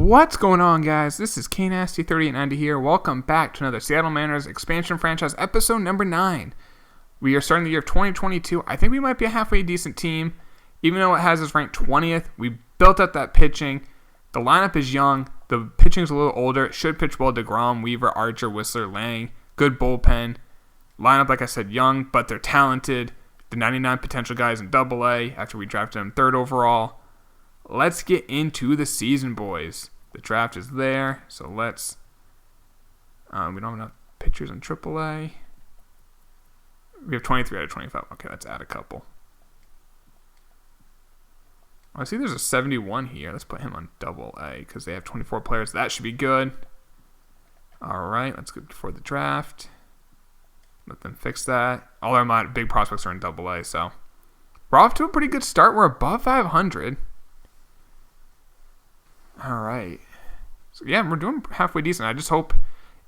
What's going on, guys? This is KNasty3890 here. Welcome back to another Seattle Mariners expansion franchise episode number 9. We are starting the year of 2022. I think we might be a halfway decent team. Even though it has us ranked 20th, we built up that pitching. The lineup is young. The pitching's a little older. It should pitch well. DeGrom, Weaver, Archer, Whistler, Lang. Good bullpen. Lineup, like I said, young, but they're talented. The 99 potential guys in AA after we drafted them 3rd overall. Let's get into the season, boys. The draft is there, so let's... we don't have enough pitchers in AAA. We have 23 out of 25. Okay, let's add a couple. I see there's a 71 here. Let's put him on AA because they have 24 players. That should be good. All right, let's go before the draft. Let them fix that. All our big prospects are in AA, so... We're off to a pretty good start. We're above 500. All right. So, yeah, we're doing halfway decent. I just hope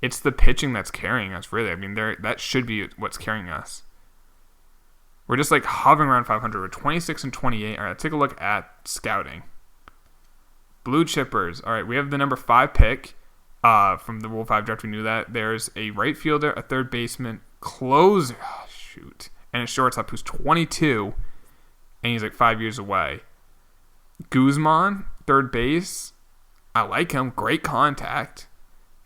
it's the pitching that's carrying us, really. I mean, that should be what's carrying us. We're just, like, hovering around 500. We're 26 and 28. All right, let's take a look at scouting. Blue Chippers. All right, we have the number 5 pick from the Rule 5 draft. We knew that. There's a right fielder, a third baseman, closer. Oh, shoot. And a shortstop who's 22, and he's, like, 5 years away. Guzman, third base. I like him. Great contact.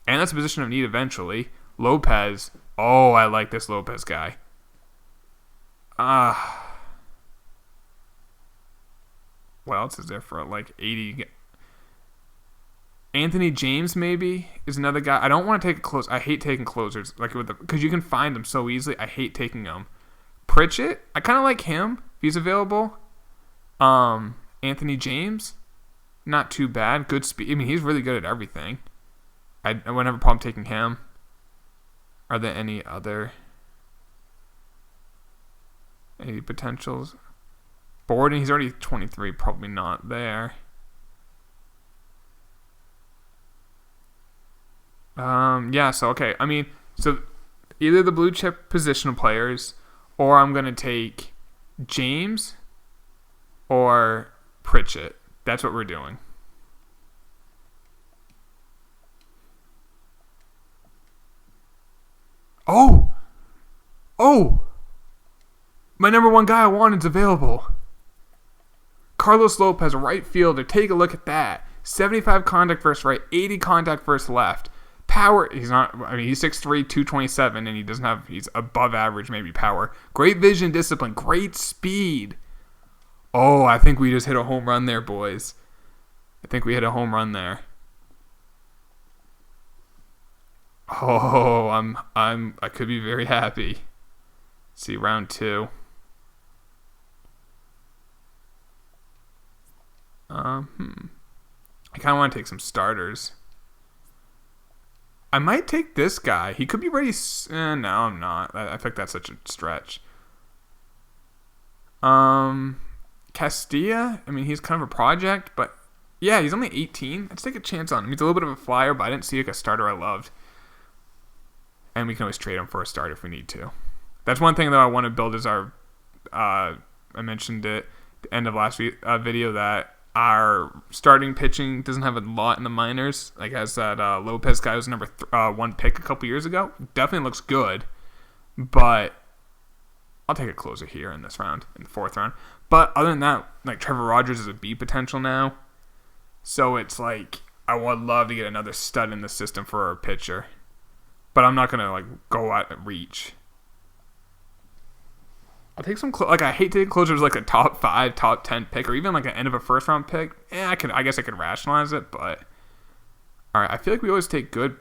And that's a position of need eventually. Lopez. Oh, I like this Lopez guy. What else is there for like 80? Anthony James maybe is another guy. I don't want to take a close. I hate taking closers because you can find them so easily. I hate taking them. Pritchett. I kind of like him if he's available. Anthony James. Not too bad. Good speed. I mean, he's really good at everything. I wouldn't have a problem taking him. Are there any potentials? Borden, he's already 23. Probably not there. Yeah, so, okay. I mean, so either the blue chip positional players, or I'm going to take James or Pritchett. That's what we're doing. Oh! My number 1 guy I want is available. Carlos Lopez, right fielder. Take a look at that. 75 contact versus right, 80 contact versus left. Power, he's 6'3", 227, and he's above average, maybe power. Great vision, discipline, great speed. Oh, I think we just hit a home run there, boys. I think we hit a home run there. Oh, I could be very happy. Let's see, round 2. I kind of want to take some starters. I might take this guy. He could be ready. No, I'm not. I think that's such a stretch. Castilla, I mean, he's kind of a project, but yeah, he's only 18. Let's take a chance on him. He's a little bit of a flyer, but I didn't see like a starter I loved. And we can always trade him for a start if we need to. That's one thing that I want to build is our, I mentioned it at the end of last video that our starting pitching doesn't have a lot in the minors. Like as that Lopez guy was number 1 pick a couple years ago. Definitely looks good, but I'll take a closer here in this round, in the 4th round. But other than that, like Trevor Rogers is a B potential now. So it's like, I would love to get another stud in the system for our pitcher. But I'm not going to like go out and reach. I'll take some, I hate taking closers like a top 5, top 10 pick, or even like an end of a 1st round pick. I guess I could rationalize it, but. Alright, I feel like we always take good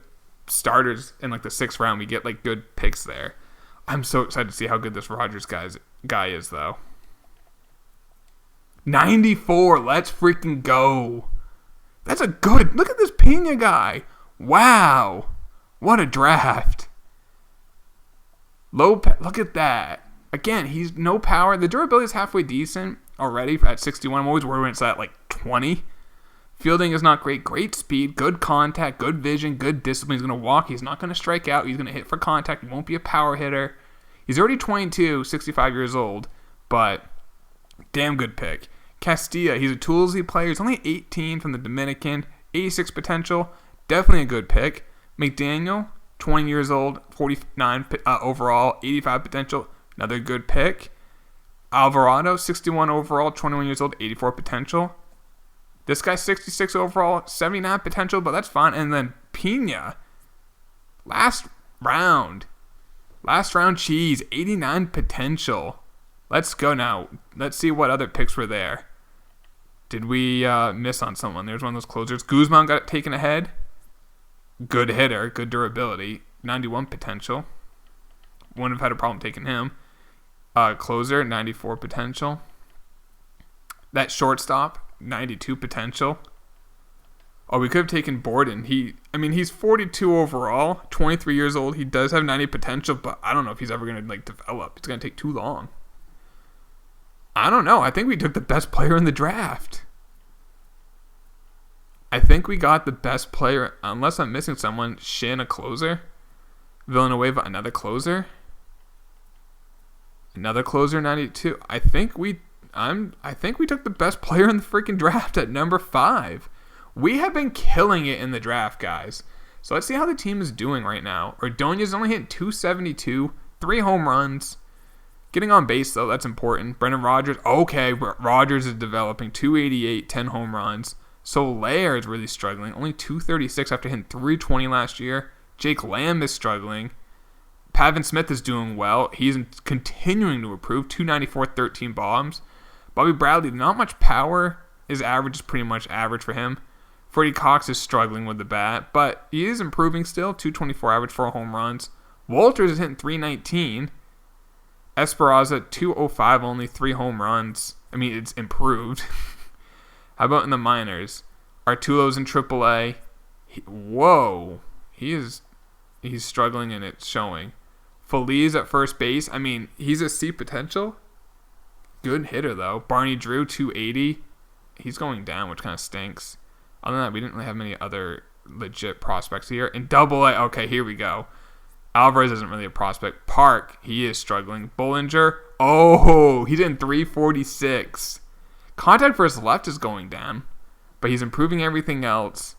starters in like the 6th round. We get like good picks there. I'm so excited to see how good this Rogers guy is, though. 94. Let's freaking go. That's a good... Look at this Pena guy. Wow. What a draft. Look at that. Again, he's no power. The durability is halfway decent already at 61. I'm always worried when it's at like 20. Fielding is not great. Great speed, good contact, good vision, good discipline. He's going to walk. He's not going to strike out. He's going to hit for contact. He won't be a power hitter. He's already 22, 65 years old, but damn good pick. Castilla, he's a toolsy player. He's only 18 from the Dominican. 86 potential. Definitely a good pick. McDaniel, 20 years old, 49 overall, 85 potential. Another good pick. Alvarado, 61 overall, 21 years old, 84 potential. This guy's 66 overall, 79 potential, but that's fine. And then Pena, last round cheese, 89 potential. Let's go now. Let's see what other picks were there. Did we miss on someone? There's one of those closers. Guzman got taken ahead. Good hitter, good durability, 91 potential. Wouldn't have had a problem taking him. Closer, 94 potential. That shortstop, 92 potential. Oh, we could have taken Borden. He's 42 overall, 23 years old. He does have 90 potential, but I don't know if he's ever going to develop. It's going to take too long. I don't know. I think we took the best player in the draft. I think we got the best player, unless I'm missing someone. Shin, a closer. Villanueva, another closer. Another closer, 92. I think we took the best player in the freaking draft at number 5. We have been killing it in the draft, guys. So let's see how the team is doing right now. Ordonez only hit 272, 3 home runs. Getting on base, though, that's important. Brendan Rodgers, okay, Rodgers is developing, 288, 10 home runs. Soler is really struggling, only 236 after hitting 320 last year. Jake Lamb is struggling. Pavin Smith is doing well. He's continuing to improve, 294, 13 bombs. Bobby Bradley, not much power. His average is pretty much average for him. Freddie Cox is struggling with the bat, but he is improving still, 224 average, 4 home runs. Walters is hitting 319. Esperanza, 205 only, 3 home runs. It's improved. How about in the minors? Artulo's in AAA. He's struggling and it's showing. Feliz at first base. He's a C potential. Good hitter, though. Barney Drew, 280. He's going down, which kind of stinks. Other than that, we didn't really have many other legit prospects here. In AA, okay, here we go. Alvarez isn't really a prospect. Park, he is struggling. Bollinger, he's in 346. Contact for his left is going down, but he's improving everything else,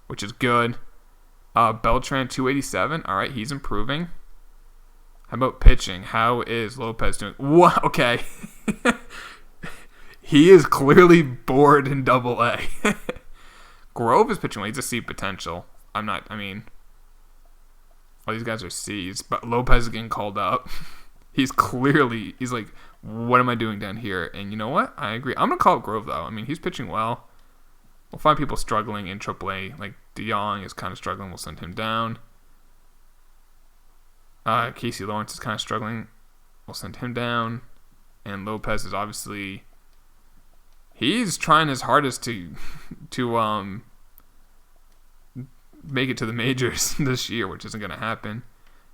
which is good. Beltran, 287. All right, he's improving. How about pitching? How is Lopez doing? What? Okay. He is clearly bored in AA. Grove is pitching well. He's a C potential. All these guys are C's, but Lopez is getting called up. He's like, what am I doing down here? And you know what? I agree. I'm going to call up Grove, though. He's pitching well. We'll find people struggling in AAA. Like DeYoung is kind of struggling. We'll send him down. Casey Lawrence is kind of struggling. We'll send him down. And Lopez is obviously... He's trying his hardest to make it to the majors this year, which isn't going to happen.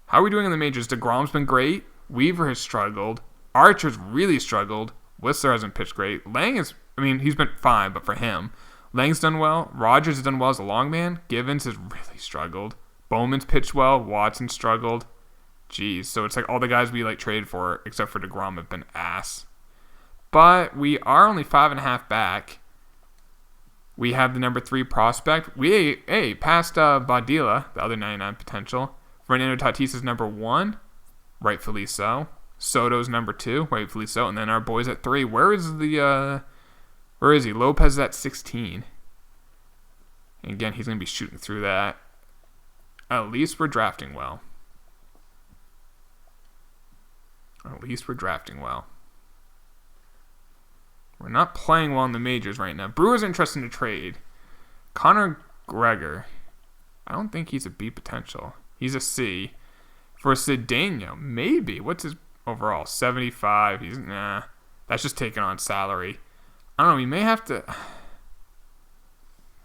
How are we doing in the majors? DeGrom's been great. Weaver has struggled. Archer's really struggled. Whistler hasn't pitched great. Lang is, he's been fine, but for him. Lang's done well. Rogers has done well as a long man. Givens has really struggled. Bowman's pitched well. Watson struggled. Jeez. So it's like all the guys we traded for, except for DeGrom, have been ass. But we are only 5.5 back. We have the number 3 prospect. We passed Badilla, the other 99 potential. Fernando Tatis is number 1, rightfully so. Soto's number 2, rightfully so. And then our boys at 3. Where is he? Lopez is at 16. And again, he's going to be shooting through that. At least we're drafting well. We're not playing well in the majors right now. Brewers are interested to trade. Connor Gregor. I don't think he's a B potential. He's a C. For Cedeno, maybe. What's his overall? 75. That's just taking on salary. I don't know. We may have to...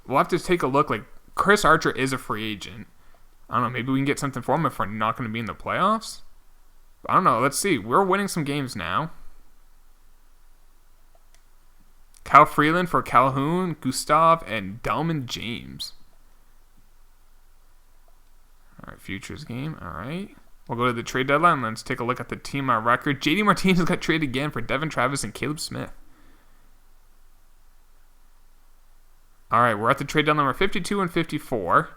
We'll have to take a look. Chris Archer is a free agent. I don't know. Maybe we can get something for him if we're not going to be in the playoffs. I don't know. Let's see. We're winning some games now. Cal Freeland for Calhoun, Gustav, and Delman James. All right, futures game. All right. We'll go to the trade deadline. Let's take a look at the team record. JD Martinez got traded again for Devin Travis and Caleb Smith. All right, we're at the trade deadline. We're 52 and 54.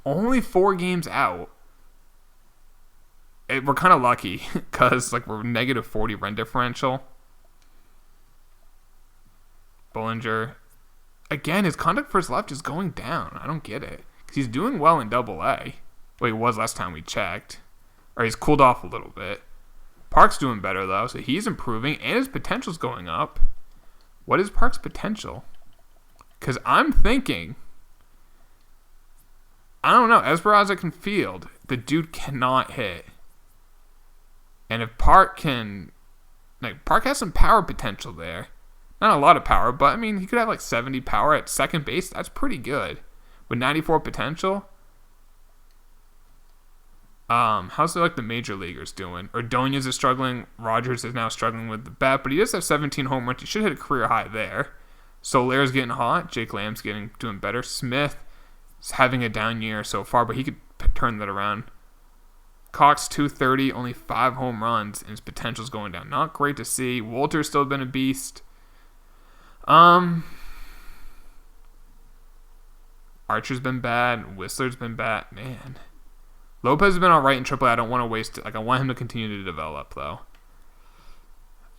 Only 4 games out. We're kind of lucky because like we're negative 40 run differential. Bollinger. Again, his conduct for his left is going down. I don't get it. Because he's doing well in Double A. Well, he was last time we checked. Or he's cooled off a little bit. Park's doing better, though, so he's improving, and his potential's going up. What is Park's potential? Because I'm thinking... I don't know. Esperanza can field. The dude cannot hit. And if Park can... Like, Park has some power potential there. Not a lot of power, but, I mean, he could have, like, 70 power at second base. That's pretty good. With 94 potential... how's like the major leaguers doing? Ordonez is struggling. Rogers is now struggling with the bat, but he does have 17 home runs. He should hit a career high there. Solaire's getting hot. Jake Lamb's doing better. Smith is having a down year so far, but he could turn that around. Cox 230, only 5 home runs, and his potential's going down. Not great to see. Wolter's still been a beast. Archer's been bad. Whistler's been bad. Man. Lopez has been all right in AAA. I don't want to waste it. Like, I want him to continue to develop, though.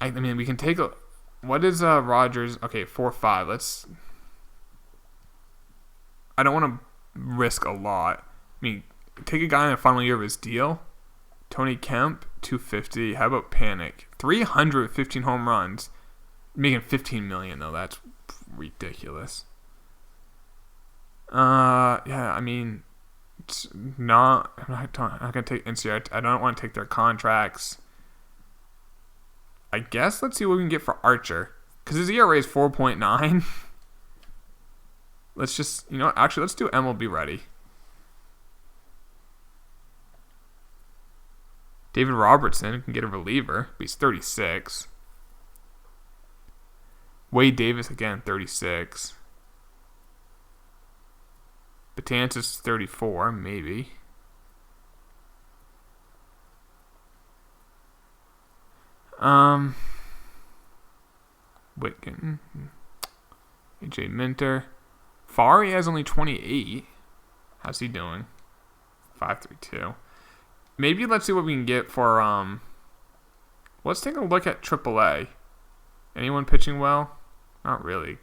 I mean, we can take a... What is Rogers? Okay, 4.5. Let's... I don't want to risk a lot. I mean, take a guy in the final year of his deal. Tony Kemp, 250. How about Panic? 315 home runs. Making $15 million, though. That's ridiculous. Yeah, I mean... I'm not going to take NCR. I don't want to take their contracts. I guess let's see what we can get for Archer. Because his ERA is 4.9. Let's just, actually, let's do MLB ready. David Robertson can get a reliever, but he's 36. Wade Davis, again, 36. Betances 34, maybe. Whitkin. AJ Minter. Fari has only 28. How's he doing? 5.32. Maybe let's see what we can get for, let's take a look at AAA. Anyone pitching well? Not really.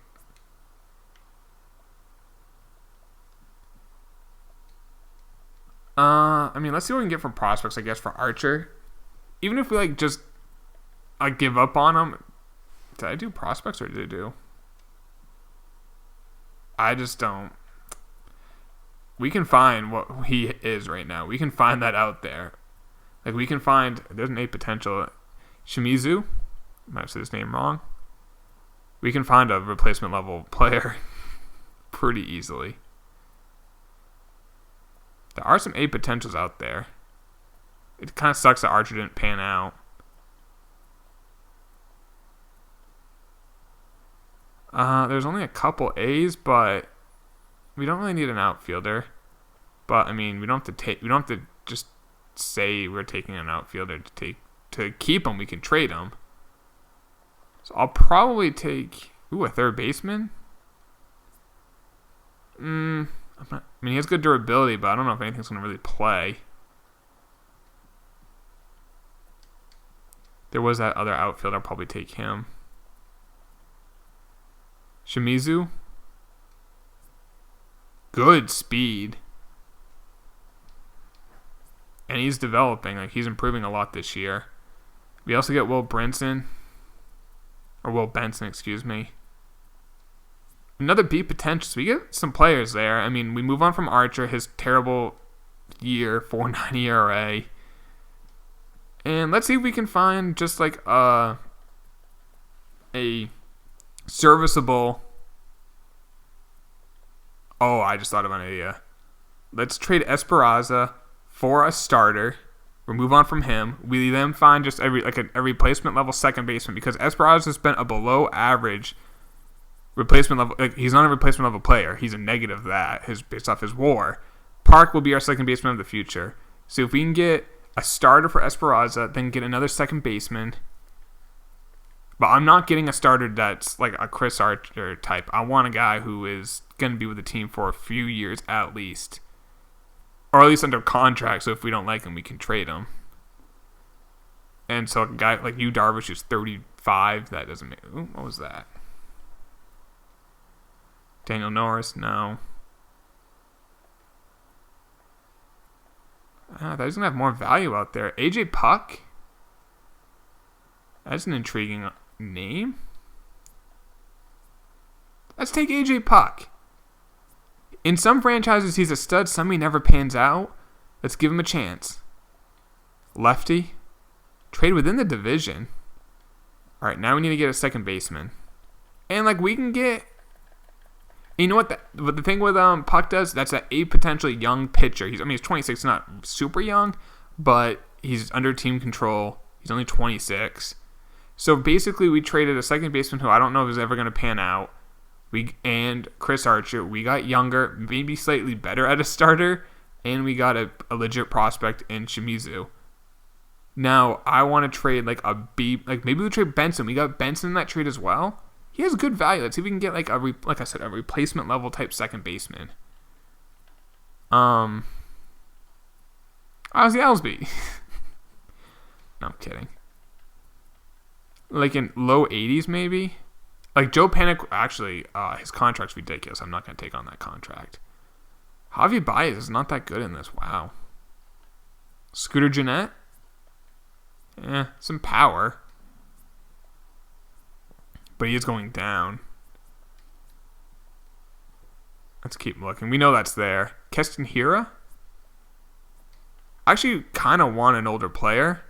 I mean, let's see what we can get from prospects, I guess, for Archer. Even if we, just give up on him. Did I do prospects or did I do? I just don't. We can find what he is right now. We can find that out there. We can find, there's an A potential. Shimizu, might have said his name wrong. We can find a replacement level player pretty easily. There are some A potentials out there. It kind of sucks that Archer didn't pan out. There's only a couple A's, but we don't really need an outfielder. But I mean, we don't have to just say we're taking an outfielder to keep him. We can trade him. So I'll probably take a third baseman. He has good durability, but I don't know if anything's going to really play. There was that other outfielder. I'll probably take him. Shimizu. Good speed. And he's developing. He's improving a lot this year. We also get Will Benson, excuse me. Another B potential. So we get some players there. I mean, we move on from Archer, his terrible year, 4.9 ERA. And let's see if we can find just a serviceable... Oh, I just thought of an idea. Let's trade Esperanza for a starter. We move on from him. We then find just a replacement level second baseman because Esperanza's been a below average replacement level. He's not a replacement level player. He's a negative based off his WAR. Park will be our second baseman of the future. So if we can get a starter for Esperanza, then get another second baseman. But I'm not getting a starter that's like a Chris Archer type. I want a guy who is going to be with the team for a few years at least. Or at least under contract, so if we don't like him, we can trade him. And so a guy like Yu Darvish is 35. That doesn't make... Ooh, what was that? Daniel Norris? No. I thought he was going to have more value out there. AJ Puck? That's an intriguing name. Let's take AJ Puck. In some franchises, he's a stud. Some he never pans out. Let's give him a chance. Lefty. Trade within the division. All right, now we need to get a second baseman. And, like, we can get... You know what? But the thing with Puck does, that's a potentially young pitcher. He's 26, not super young, but he's under team control. He's only 26. So, basically, we traded a second baseman who I don't know if is ever going to pan out. And Chris Archer, we got younger, maybe slightly better at a starter, and we got a legit prospect in Shimizu. Now, I want to trade maybe we trade Benson. We got Benson in that trade as well. He has good value. Let's see if we can get a replacement level type second baseman. Ozzie Alsby. No, I'm kidding. Like in low 80s maybe. Like Joe Panik, actually, his contract's ridiculous. I'm not going to take on that contract. Javi Baez is not that good in this. Wow. Scooter Gennett? Some power. But he is going down. Let's keep looking. We know that's there. Keston Hiura? I actually kind of want an older player.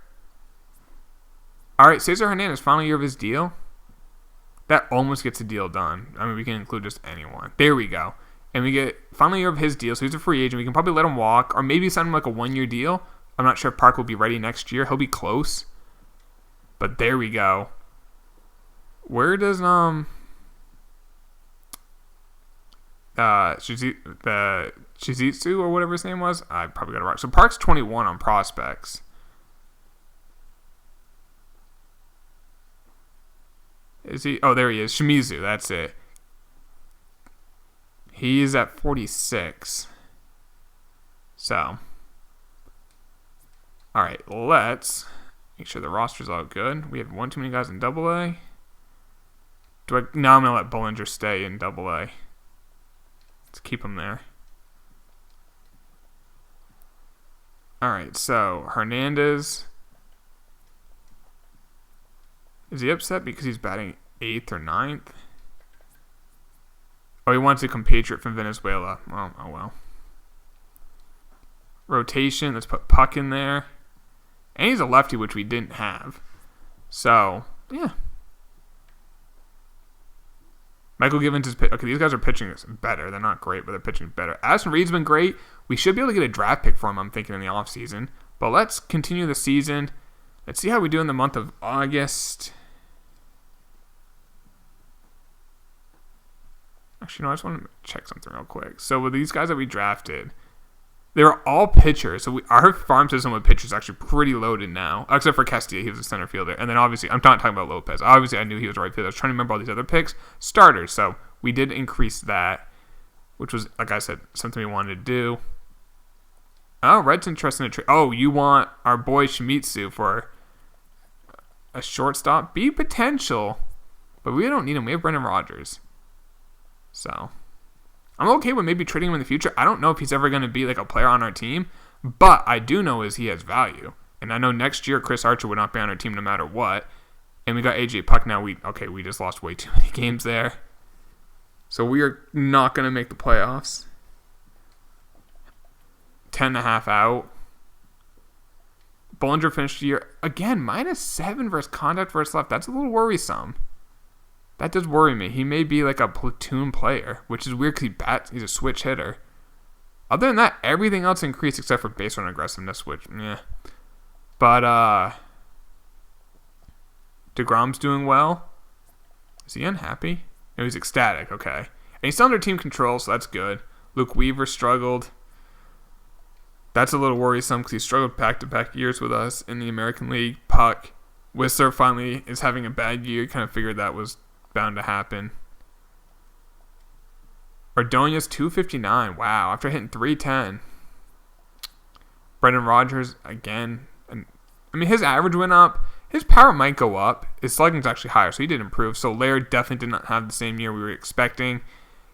All right, Cesar Hernandez, final year of his deal. That almost gets a deal done. I mean, we can include just anyone. There we go. And we get final year of his deal, so he's a free agent. We can probably let him walk, or maybe sign him like a 1-year deal. I'm not sure if Park will be ready next year. He'll be close. But there we go. Where does Shizitsu or whatever his name was? I probably got it wrong. So Park's 21 on prospects. Is he? Oh, there he is. Shimizu, that's it. He is at 46. So, all right, let's make sure the roster's all good. We have one too many guys in AA. Now I'm going to let Bollinger stay in AA. Let's keep him there. All right, so Hernandez. Is he upset because he's batting 8th or 9th? Oh, he wants a compatriot from Venezuela. Oh well. Rotation, let's put Puck in there. And he's a lefty, which we didn't have. So, yeah. Michael Givens is okay, these guys are pitching better. They're not great, but they're pitching better. Addison Reed's been great. We should be able to get a draft pick for him, I'm thinking, in the offseason. But let's continue the season. Let's see how we do in the month of August. Actually, no, I just want to check something real quick. So with these guys that we drafted, they were all pitchers. So our farm system with pitchers is actually pretty loaded now, except for Castillo. He was a center fielder. And then obviously, I'm not talking about Lopez. Obviously, I knew he was a right fielder. I was trying to remember all these other picks. Starters. So we did increase that, which was, like I said, something we wanted to do. Oh, Red's interested in a trade. Oh, you want our boy Shimizu for a shortstop? Be potential. But we don't need him. We have Brendan Rodgers. So, I'm okay with maybe trading him in the future. I don't know if he's ever going to be like a player on our team, but I do know is he has value. And I know next year Chris Archer would not be on our team no matter what. And we got AJ Puck now. We just lost way too many games there. So we are not going to make the playoffs. 10.5 out. Bollinger finished the year, again, -7 versus contact versus left. That's a little worrisome. That does worry me. He may be like a platoon player, which is weird because he's a switch hitter. Other than that, everything else increased except for base run aggressiveness, which, yeah. But, DeGrom's doing well. Is he unhappy? No, he's ecstatic. Okay. And he's still under team control, so that's good. Luke Weaver struggled. That's a little worrisome because he struggled back-to-back years with us in the American League. Puck. Whistler finally is having a bad year. Kind of figured that was bound to happen. Ordonez 259. Wow, after hitting 310. Brendan Rodgers again. And I mean, his average went up. His power might go up. His slugging's actually higher, so he did improve. So Laird definitely did not have the same year we were expecting.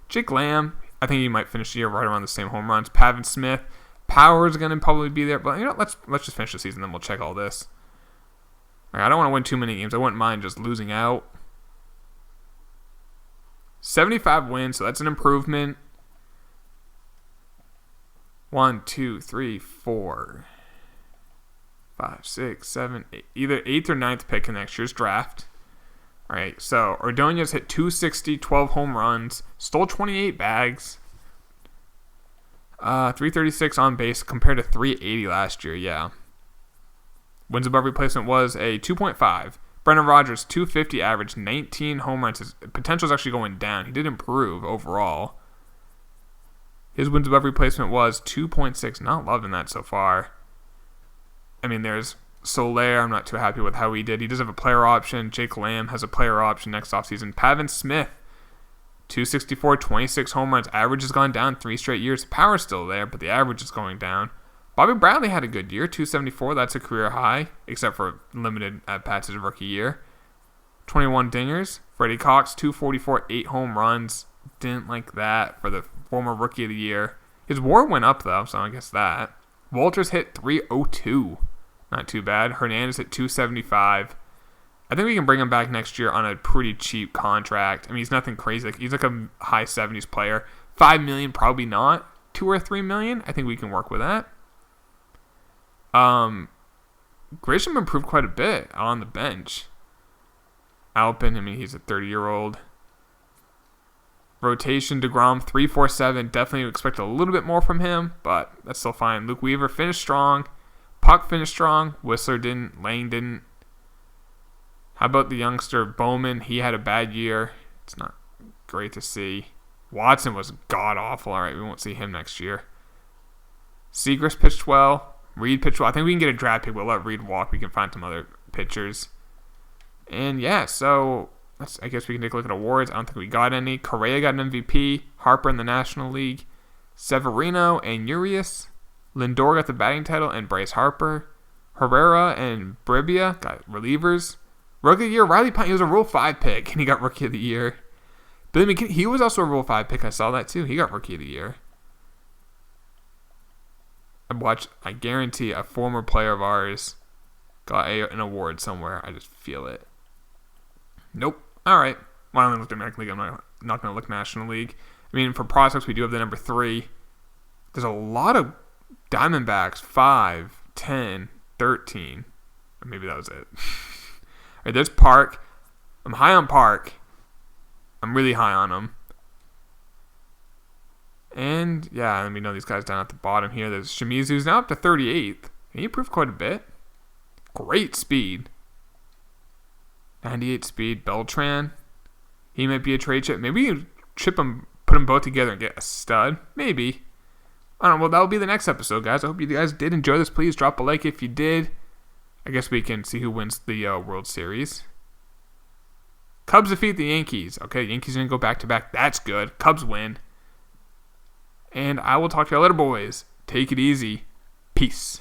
Jake Lamb, I think he might finish the year right around the same home runs. Pavin Smith, power is going to probably be there. But let's just finish the season, then we'll check all this. All right, I don't want to win too many games. I wouldn't mind just losing out. 75 wins, so that's an improvement. 1, 2, 3, 4, 5, 6, 7, 8. Either 8th or 9th pick in next year's draft. All right, so Ordonez hit 260, 12 home runs, stole 28 bags, 336 on base compared to 380 last year. Yeah. Wins above replacement was a 2.5. Brendan Rodgers, 250 average, 19 home runs. His potential is actually going down. He did improve overall. His wins above replacement was 2.6. Not loving that so far. I mean, there's Soler. I'm not too happy with how he did. He does have a player option. Jake Lamb has a player option next offseason. Pavin Smith, 264, 26 home runs. Average has gone down 3 straight years. The power's still there, but the average is going down. Bobby Bradley had a good year, 274. That's a career high, except for limited at-bats his rookie year. 21 dingers. Freddie Cox, 244, 8 home runs. Didn't like that for the former rookie of the year. His WAR went up, though, so I guess that. Walters hit 302. Not too bad. Hernandez hit 275. I think we can bring him back next year on a pretty cheap contract. I mean, he's nothing crazy. He's like a high 70s player. $5 million, probably not. $2 or $3 million, I think we can work with that. Grisham improved quite a bit on the bench. Alpin, I mean, he's a 30-year-old. Rotation, DeGrom, 347. Definitely expect a little bit more from him, but that's still fine. Luke Weaver finished strong. Puck finished strong. Whistler didn't. Lang didn't. How about the youngster Bowman? He had a bad year. It's not great to see. Watson was god-awful. All right, we won't see him next year. Seagrass pitched well. Reed pitched well. I think we can get a draft pick. We'll let Reed walk. We can find some other pitchers. And yeah, so I guess we can take a look at awards. I don't think we got any. Correa got an MVP. Harper in the National League. Severino and Urias. Lindor got the batting title and Bryce Harper. Herrera and Bribia got relievers. Rookie of the Year, Riley Pint, he was a Rule 5 pick, and he got Rookie of the Year. Billy McKinney, he was also a Rule 5 pick. I saw that too. He got Rookie of the Year. I guarantee a former player of ours got an award somewhere. I just feel it. Nope. All right. Well, I'm going to look American League. I'm not going to look National League. I mean, for prospects, we do have the number 3. There's a lot of Diamondbacks, 5, 10, 13. Or maybe that was it. All right, there's Park. I'm high on Park. I'm really high on him. And, yeah, let me know these guys down at the bottom here. There's Shimizu, who's now up to 38th. He improved quite a bit. Great speed. 98 speed. Beltran. He might be a trade chip. Maybe we can chip them, put them both together and get a stud. Maybe. I don't know. Well, that'll be the next episode, guys. I hope you guys did enjoy this. Please drop a like if you did. I guess we can see who wins the World Series. Cubs defeat the Yankees. Okay, Yankees didn't go back-to-back. That's good. Cubs win. And I will talk to you later, boys. Take it easy. Peace.